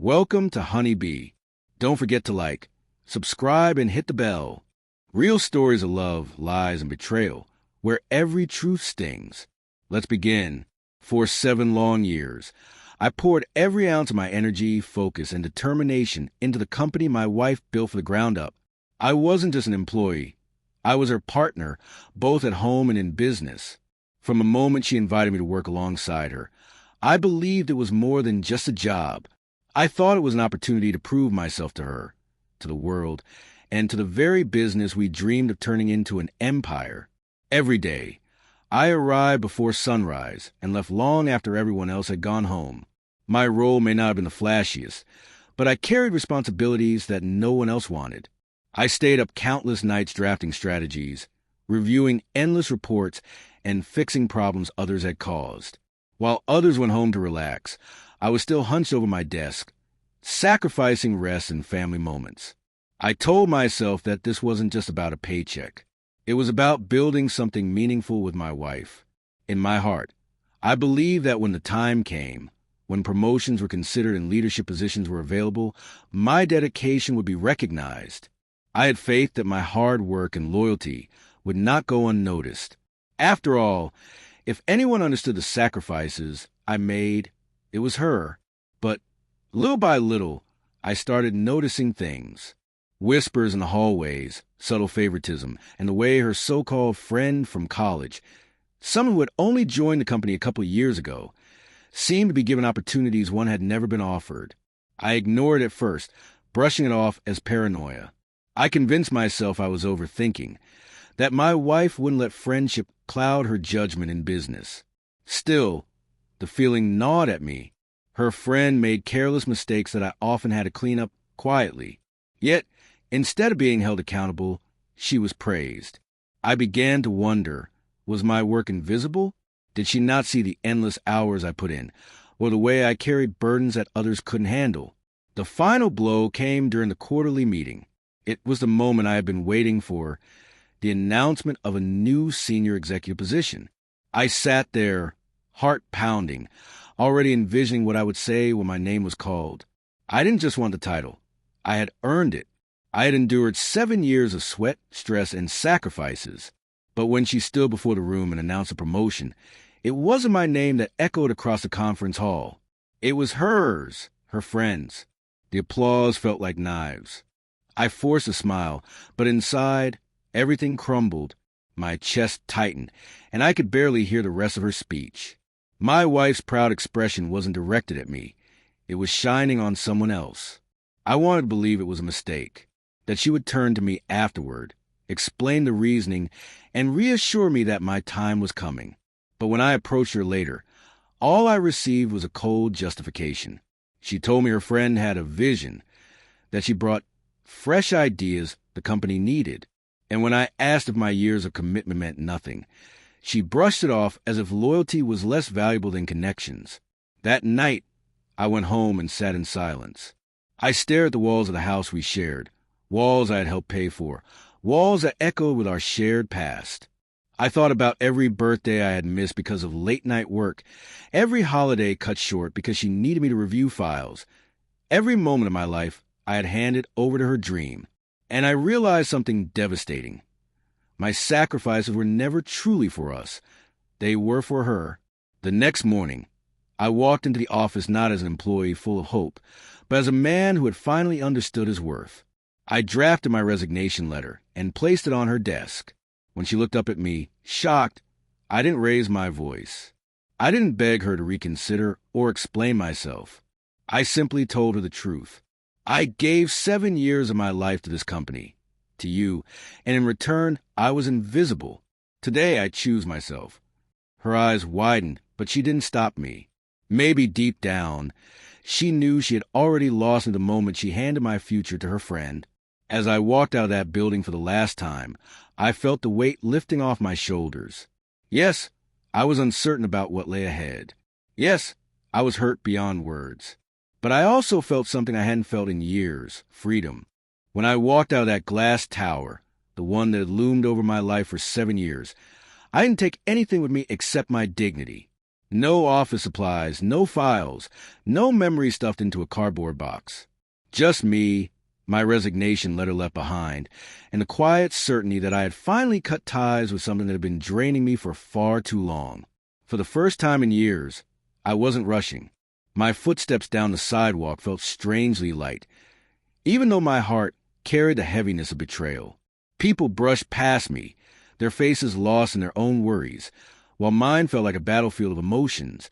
Welcome to Honeybee. Don't forget to like, subscribe, and hit the bell. Real stories of love, lies, and betrayal, where every truth stings. Let's begin. For 7 long years, I poured every ounce of my energy, focus, and determination into the company my wife built from the ground up. I wasn't just an employee. I was her partner, both at home and in business. From the moment she invited me to work alongside her, I believed it was more than just a job. I thought it was an opportunity to prove myself to her, to the world, and to the very business we dreamed of turning into an empire. Every day, I arrived before sunrise and left long after everyone else had gone home. My role may not have been the flashiest, but I carried responsibilities that no one else wanted. I stayed up countless nights drafting strategies, reviewing endless reports, and fixing problems others had caused. While others went home to relax, I was still hunched over my desk, sacrificing rest and family moments. I told myself that this wasn't just about a paycheck. It was about building something meaningful with my wife. In my heart, I believed that when the time came, when promotions were considered and leadership positions were available, my dedication would be recognized. I had faith that my hard work and loyalty would not go unnoticed. After all, if anyone understood the sacrifices I made, it was her. But little by little, I started noticing things. Whispers in the hallways, subtle favoritism, and the way her so-called friend from college, someone who had only joined the company a couple of years ago, seemed to be given opportunities one had never been offered. I ignored it at first, brushing it off as paranoia. I convinced myself I was overthinking, that my wife wouldn't let friendship cloud her judgment in business. Still, the feeling gnawed at me. Her friend made careless mistakes that I often had to clean up quietly. Yet, instead of being held accountable, she was praised. I began to wonder, was my work invisible? Did she not see the endless hours I put in, or the way I carried burdens that others couldn't handle? The final blow came during the quarterly meeting. It was the moment I had been waiting for, the announcement of a new senior executive position. I sat there, heart pounding, already envisioning what I would say when my name was called. I didn't just want the title. I had earned it. I had endured 7 years of sweat, stress, and sacrifices. But when she stood before the room and announced a promotion, it wasn't my name that echoed across the conference hall. It was hers, her friends. The applause felt like knives. I forced a smile, but inside, everything crumbled. My chest tightened, and I could barely hear the rest of her speech. My wife's proud expression wasn't directed at me. It was shining on someone else. I wanted to believe it was a mistake, that she would turn to me afterward, explain the reasoning, and reassure me that my time was coming. But when I approached her later, all I received was a cold justification. She told me her friend had a vision, that she brought fresh ideas the company needed. And when I asked if my years of commitment meant nothing, she brushed it off as if loyalty was less valuable than connections. That night, I went home and sat in silence. I stared at the walls of the house we shared, walls I had helped pay for, walls that echoed with our shared past. I thought about every birthday I had missed because of late-night work, every holiday cut short because she needed me to review files. Every moment of my life I had handed over to her dream, and I realized something devastating. My sacrifices were never truly for us. They were for her. The next morning, I walked into the office not as an employee full of hope, but as a man who had finally understood his worth. I drafted my resignation letter and placed it on her desk. When she looked up at me, shocked, I didn't raise my voice. I didn't beg her to reconsider or explain myself. I simply told her the truth. I gave 7 years of my life to this company, to you, and in return, I was invisible. Today, I choose myself. Her eyes widened, but she didn't stop me. Maybe deep down, she knew she had already lost in the moment she handed my future to her friend. As I walked out of that building for the last time, I felt the weight lifting off my shoulders. Yes, I was uncertain about what lay ahead. Yes, I was hurt beyond words. But I also felt something I hadn't felt in years, freedom. When I walked out of that glass tower, the one that had loomed over my life for 7 years, I didn't take anything with me except my dignity. No office supplies, no files, no memories stuffed into a cardboard box. Just me, my resignation letter left behind, and the quiet certainty that I had finally cut ties with something that had been draining me for far too long. For the first time in years, I wasn't rushing. My footsteps down the sidewalk felt strangely light, even though my heart carried the heaviness of betrayal. People brushed past me, their faces lost in their own worries, while mine felt like a battlefield of emotions,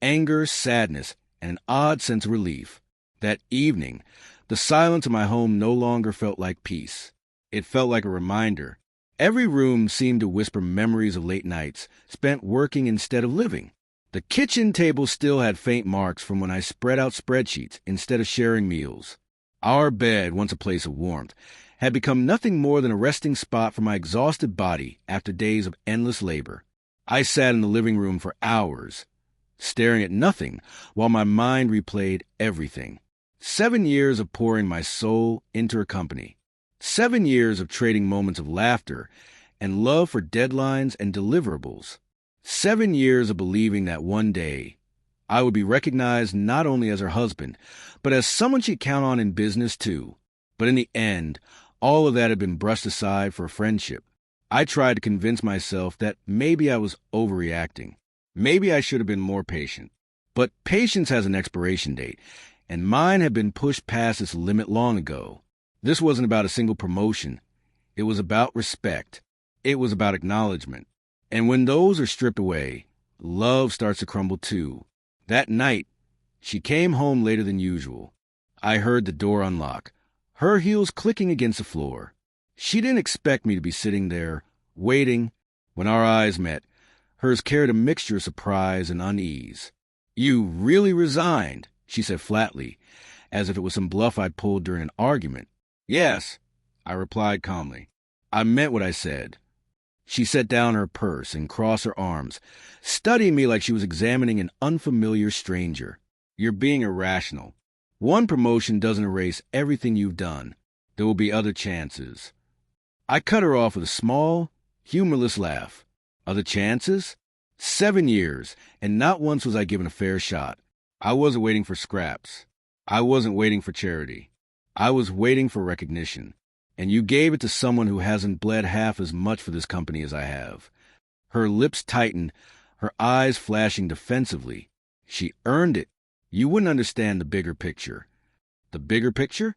anger, sadness, and an odd sense of relief. That evening, the silence of my home no longer felt like peace. It felt like a reminder. Every room seemed to whisper memories of late nights spent working instead of living. The kitchen table still had faint marks from when I spread out spreadsheets instead of sharing meals. Our bed, once a place of warmth, had become nothing more than a resting spot for my exhausted body after days of endless labor. I sat in the living room for hours, staring at nothing while my mind replayed everything. 7 years of pouring my soul into her company. 7 years of trading moments of laughter and love for deadlines and deliverables. 7 years of believing that one day I would be recognized not only as her husband, but as someone she'd count on in business too. But in the end, all of that had been brushed aside for a friendship. I tried to convince myself that maybe I was overreacting. Maybe I should have been more patient. But patience has an expiration date, and mine had been pushed past its limit long ago. This wasn't about a single promotion. It was about respect. It was about acknowledgement. And when those are stripped away, love starts to crumble too. That night, she came home later than usual. I heard the door unlock, her heels clicking against the floor. She didn't expect me to be sitting there, waiting. When our eyes met, hers carried a mixture of surprise and unease. "You really resigned," she said flatly, as if it was some bluff I'd pulled during an argument. "Yes," I replied calmly. "I meant what I said." She set down her purse and crossed her arms, studying me like she was examining an unfamiliar stranger. "You're being irrational. One promotion doesn't erase everything you've done. There will be other chances." I cut her off with a small, humorless laugh. Other chances? 7 years, and not once was I given a fair shot. I wasn't waiting for scraps. I wasn't waiting for charity. I was waiting for recognition. And you gave it to someone who hasn't bled half as much for this company as I have. Her lips tightened, her eyes flashing defensively. She earned it. You wouldn't understand the bigger picture. The bigger picture?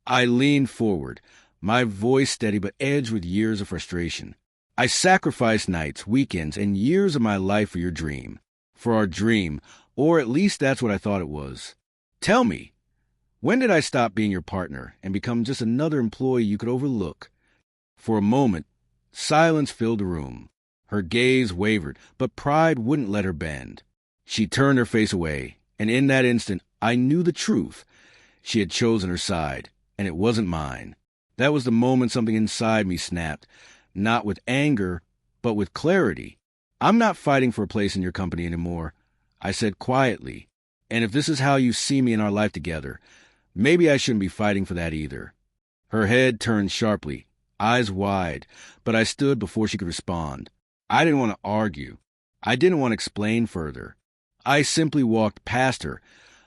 I leaned forward, my voice steady but edged with years of frustration. I sacrificed nights, weekends, and years of my life for your dream. For our dream, or at least that's what I thought it was. Tell me, when did I stop being your partner and become just another employee you could overlook? For a moment, silence filled the room. Her gaze wavered, but pride wouldn't let her bend. She turned her face away, and in that instant, I knew the truth. She had chosen her side, and it wasn't mine. That was the moment something inside me snapped, not with anger, but with clarity. "I'm not fighting for a place in your company anymore," I said quietly. "And if this is how you see me in our life together, maybe I shouldn't be fighting for that either." Her head turned sharply, eyes wide, but I stood before she could respond. I didn't want to argue. I didn't want to explain further. I simply walked past her,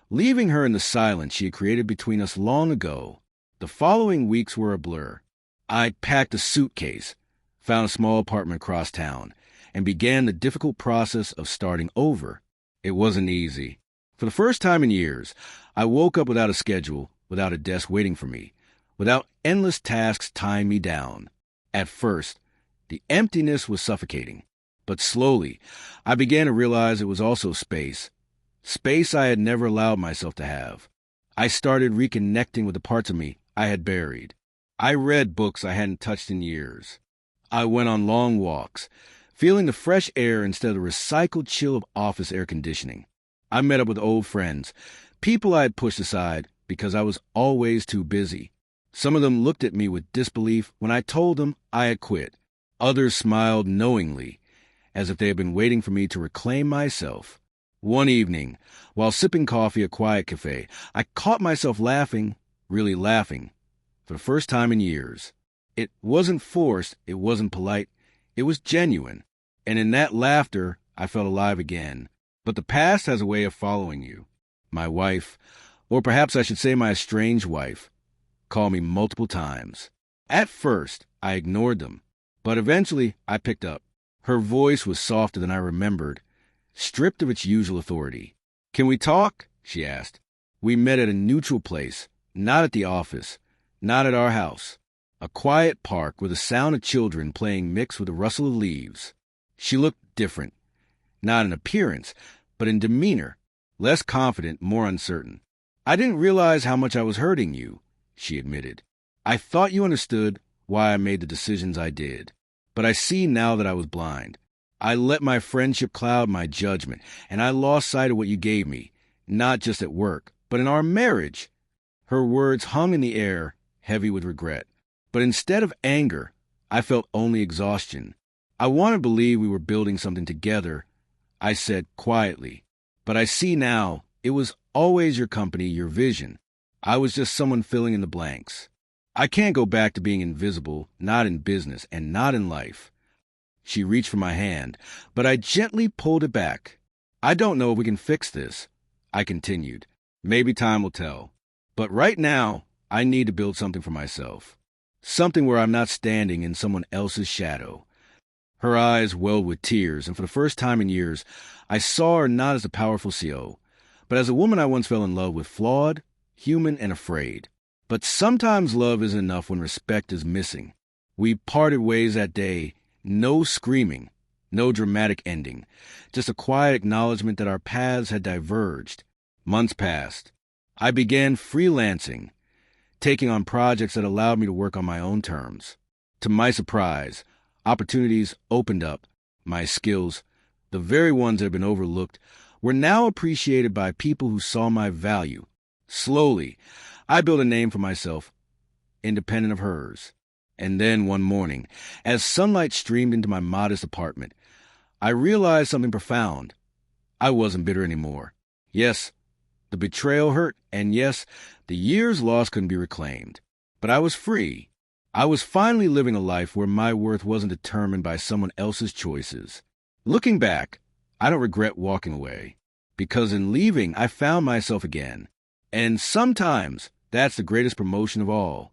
leaving her in the silence she had created between us long ago. The following weeks were a blur. I packed a suitcase, found a small apartment across town, and began the difficult process of starting over. It wasn't easy. For the first time in years, I woke up without a schedule, without a desk waiting for me, without endless tasks tying me down. At first, the emptiness was suffocating. But slowly, I began to realize it was also space. Space I had never allowed myself to have. I started reconnecting with the parts of me I had buried. I read books I hadn't touched in years. I went on long walks, feeling the fresh air instead of the recycled chill of office air conditioning. I met up with old friends, people I had pushed aside because I was always too busy. Some of them looked at me with disbelief when I told them I had quit. Others smiled knowingly, as if they had been waiting for me to reclaim myself. One evening, while sipping coffee at a quiet cafe, I caught myself laughing, really laughing, for the first time in years. It wasn't forced, it wasn't polite, it was genuine. And in that laughter, I felt alive again. But the past has a way of following you. My wife, or perhaps I should say my estranged wife, called me multiple times. At first, I ignored them, but eventually I picked up. Her voice was softer than I remembered, stripped of its usual authority. "Can we talk?" she asked. We met at a neutral place, not at the office, not at our house. A quiet park with the sound of children playing mixed with the rustle of leaves. She looked different, not in appearance, but in demeanor, less confident, more uncertain. "I didn't realize how much I was hurting you," she admitted. "I thought you understood why I made the decisions I did. But I see now that I was blind. I let my friendship cloud my judgment, and I lost sight of what you gave me, not just at work, but in our marriage." Her words hung in the air, heavy with regret. But instead of anger, I felt only exhaustion. "I want to believe we were building something together," I said quietly. "But I see now it was always your company, your vision. I was just someone filling in the blanks. I can't go back to being invisible, not in business and not in life." She reached for my hand, but I gently pulled it back. "I don't know if we can fix this," I continued. "Maybe time will tell. But right now, I need to build something for myself. Something where I'm not standing in someone else's shadow." Her eyes welled with tears, and for the first time in years, I saw her not as a powerful CO, but as a woman I once fell in love with, flawed, human, and afraid. But sometimes love isn't enough when respect is missing. We parted ways that day, no screaming, no dramatic ending, just a quiet acknowledgement that our paths had diverged. Months passed. I began freelancing, taking on projects that allowed me to work on my own terms. To my surprise, opportunities opened up. My skills, the very ones that had been overlooked, were now appreciated by people who saw my value. Slowly, I built a name for myself, independent of hers. And then one morning, as sunlight streamed into my modest apartment, I realized something profound. I wasn't bitter anymore. Yes, the betrayal hurt, and yes, the years lost couldn't be reclaimed. But I was free. I was finally living a life where my worth wasn't determined by someone else's choices. Looking back, I don't regret walking away, because in leaving, I found myself again. And sometimes, that's the greatest promotion of all.